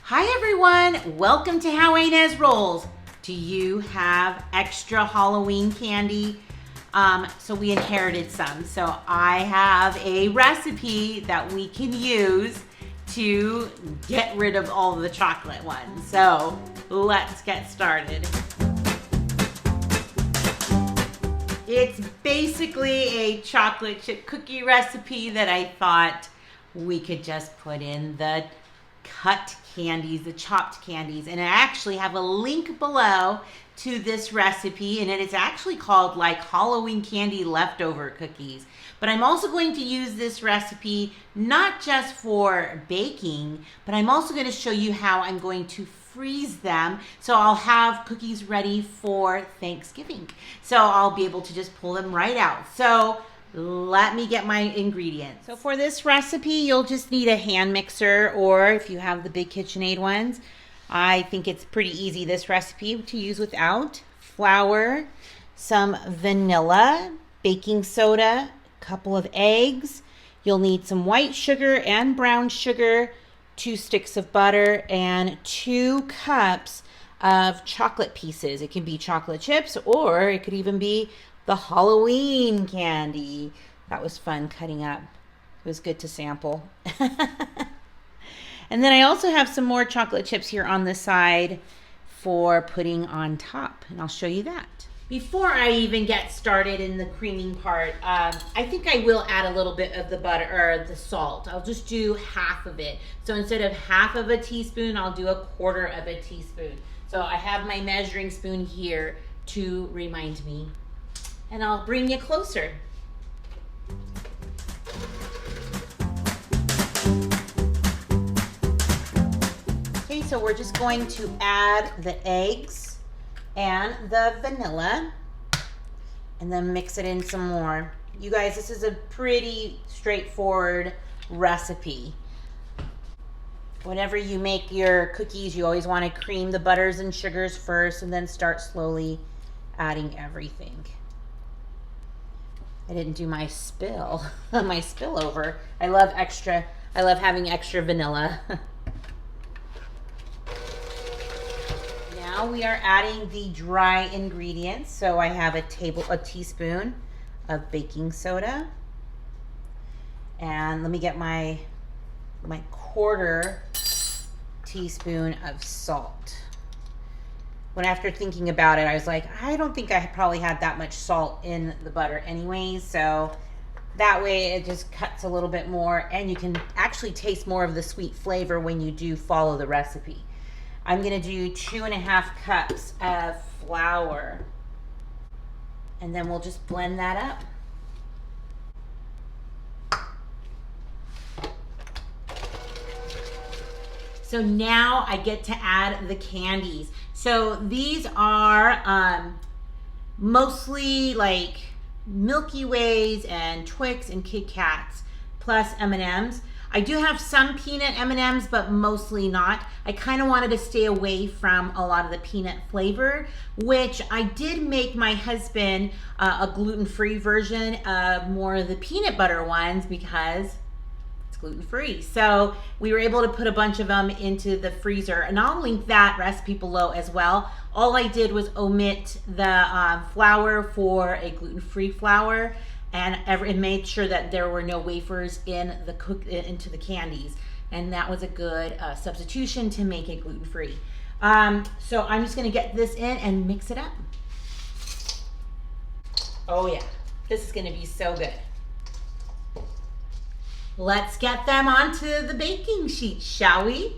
Hi everyone, welcome to How Ines Rolls. Do you have extra Halloween candy? So we inherited some. So I have a recipe that we can use to get rid of all of the chocolate ones. So let's get started. It's basically a chocolate chip cookie recipe that I thought we could just put in the cut candies, the chopped candies, and I actually have a link below to this recipe, and it is actually called like Halloween candy leftover cookies. But I'm also going to use this recipe not just for baking, but I'm also going to show you how I'm going to freeze them so I'll have cookies ready for Thanksgiving. So I'll be able to just pull them right out. So let me get my ingredients. So for this recipe, you'll just need a hand mixer, or if you have the big KitchenAid ones, I think it's pretty easy, this recipe, to use without. Flour, some vanilla, baking soda, a couple of eggs. You'll need some white sugar and brown sugar, 2 sticks of butter, and 2 cups of chocolate pieces. It can be chocolate chips, or it could even be the Halloween candy. That was fun cutting up. It was good to sample. And then I also have some more chocolate chips here on the side for putting on top, and I'll show you that. Before I even get started in the creaming part, I think I will add a little bit of the butter or the salt. I'll just do half of it. So instead of half of a teaspoon, I'll do 1/4 of a teaspoon. So I have my measuring spoon here to remind me. And I'll bring you closer. Okay, so we're just going to add the eggs and the vanilla and then mix it in some more. You guys, this is a pretty straightforward recipe. Whenever you make your cookies, you always want to cream the butters and sugars first and then start slowly adding everything. I didn't do my spill, my spillover. I love having extra vanilla. Now we are adding the dry ingredients. So I have a teaspoon of baking soda. And let me get my 1/4 teaspoon of salt. When after thinking about it, I was like, I don't think I probably had that much salt in the butter anyways, so that way it just cuts a little bit more, and you can actually taste more of the sweet flavor when you do follow the recipe. I'm gonna do 2.5 cups of flour, and then we'll just blend that up. So now I get to add the candies. So these are mostly like Milky Ways and Twix and Kit Kats, plus M&Ms. I do have some peanut M&Ms, but mostly not. I kind of wanted to stay away from a lot of the peanut flavor, which I did make my husband a gluten-free version of more of the peanut butter ones because gluten-free. So we were able to put a bunch of them into the freezer, and I'll link that recipe below as well. All I did was omit the flour for a gluten-free flour, and made sure that there were no wafers into the candies, and that was a good substitution to make it gluten-free. So I'm just gonna get this in and mix it up. Oh yeah, this is gonna be so good. Let's get them onto the baking sheet, shall we?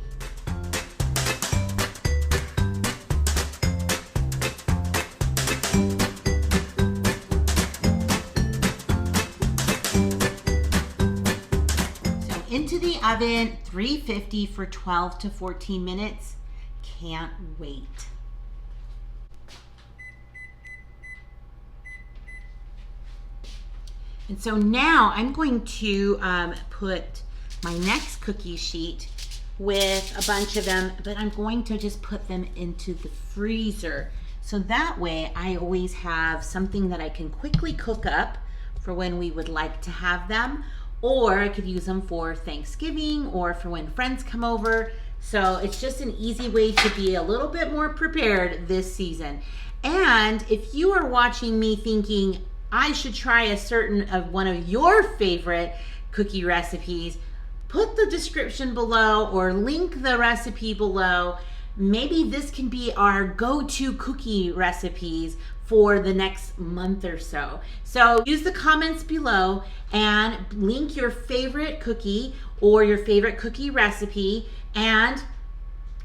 So into the oven, 350 for 12 to 14 minutes. Can't wait. And so now I'm going to put my next cookie sheet with a bunch of them, but I'm going to just put them into the freezer. So that way I always have something that I can quickly cook up for when we would like to have them, or I could use them for Thanksgiving or for when friends come over. So it's just an easy way to be a little bit more prepared this season. And if you are watching me thinking I should try a certain of one of your favorite cookie recipes, put the description below or link the recipe below. Maybe this can be our go-to cookie recipes for the next month or so. So use the comments below and link your favorite cookie or your favorite cookie recipe, and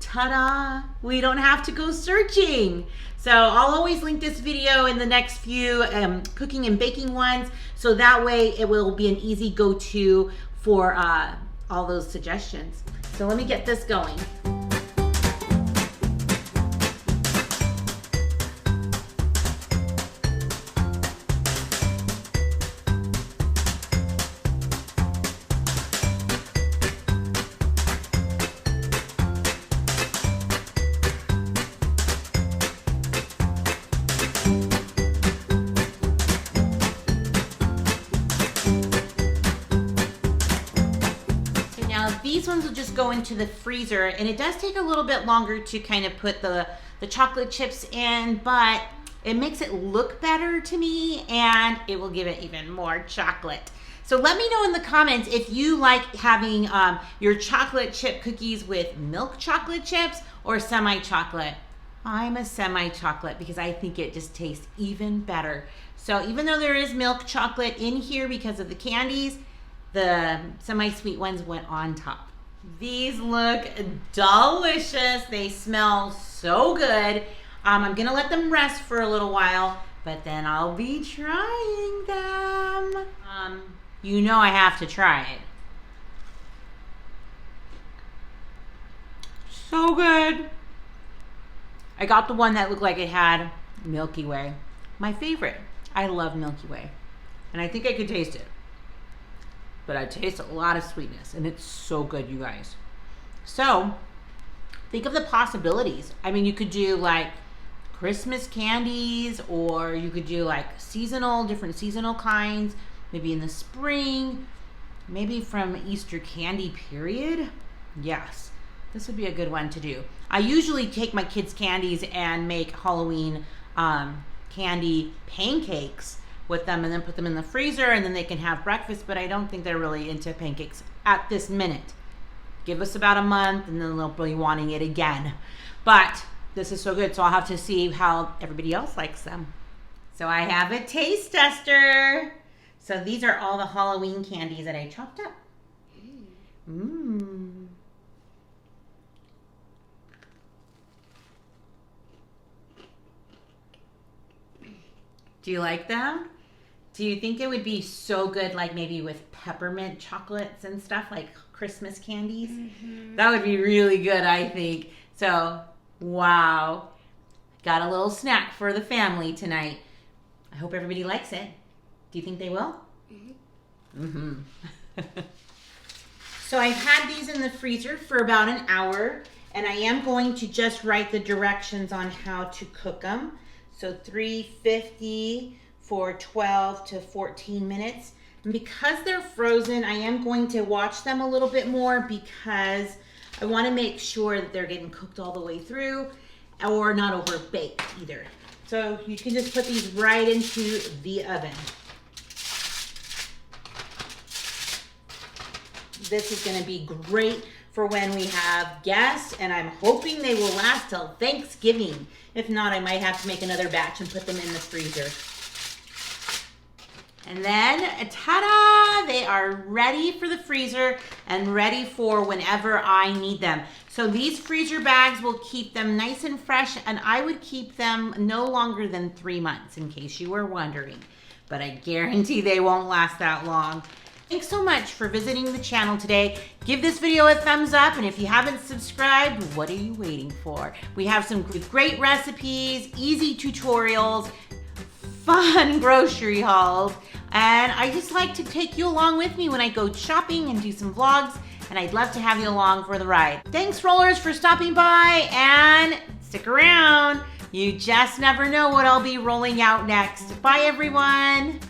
ta-da, we don't have to go searching. So I'll always link this video in the next few cooking and baking ones, so that way it will be an easy go-to for all those suggestions. So let me get this going. These ones will just go into the freezer, and it does take a little bit longer to kind of put the chocolate chips in, but it makes it look better to me, and it will give it even more chocolate. So let me know in the comments if you like having your chocolate chip cookies with milk chocolate chips or semi-chocolate. I'm a semi-chocolate because I think it just tastes even better. So even though there is milk chocolate in here because of the candies, the semi-sweet ones went on top. These look delicious. They smell so good. I'm gonna let them rest for a little while, but then I'll be trying them. You know I have to try it. So good. I got the one that looked like it had Milky Way. My favorite. I love Milky Way. And I think I could taste it. But I taste a lot of sweetness, and it's so good, you guys. So think of the possibilities. I mean, you could do like Christmas candies, or you could do like different seasonal kinds, maybe in the spring, maybe from Easter candy period. Yes, this would be a good one to do. I usually take my kids' candies and make Halloween candy pancakes with them, and then put them in the freezer, and then they can have breakfast, but I don't think they're really into pancakes at this minute. Give us about a month, and then they'll be wanting it again. But this is so good, so I'll have to see how everybody else likes them. So I have a taste tester. So these are all the Halloween candies that I chopped up. Mmm. Do you like them? Do you think it would be so good, like maybe with peppermint chocolates and stuff, like Christmas candies? Mm-hmm. That would be really good, I think. So, wow. Got a little snack for the family tonight. I hope everybody likes it. Do you think they will? Mm-hmm. Mm-hmm. So I've had these in the freezer for about an hour, and I am going to just write the directions on how to cook them. So 350 for 12 to 14 minutes. And because they're frozen, I am going to watch them a little bit more because I want to make sure that they're getting cooked all the way through or not over baked either. So you can just put these right into the oven. This is going to be great for when we have guests, and I'm hoping they will last till Thanksgiving. If not, I might have to make another batch and put them in the freezer. And then, ta-da! They are ready for the freezer and ready for whenever I need them. So these freezer bags will keep them nice and fresh, and I would keep them no longer than 3 months, in case you were wondering. But I guarantee they won't last that long. Thanks so much for visiting the channel today. Give this video a thumbs up, and if you haven't subscribed, what are you waiting for? We have some great recipes, easy tutorials, fun grocery hauls, and I just like to take you along with me when I go shopping and do some vlogs, and I'd love to have you along for the ride. Thanks, Rollers, for stopping by, and stick around. You just never know what I'll be rolling out next. Bye, everyone.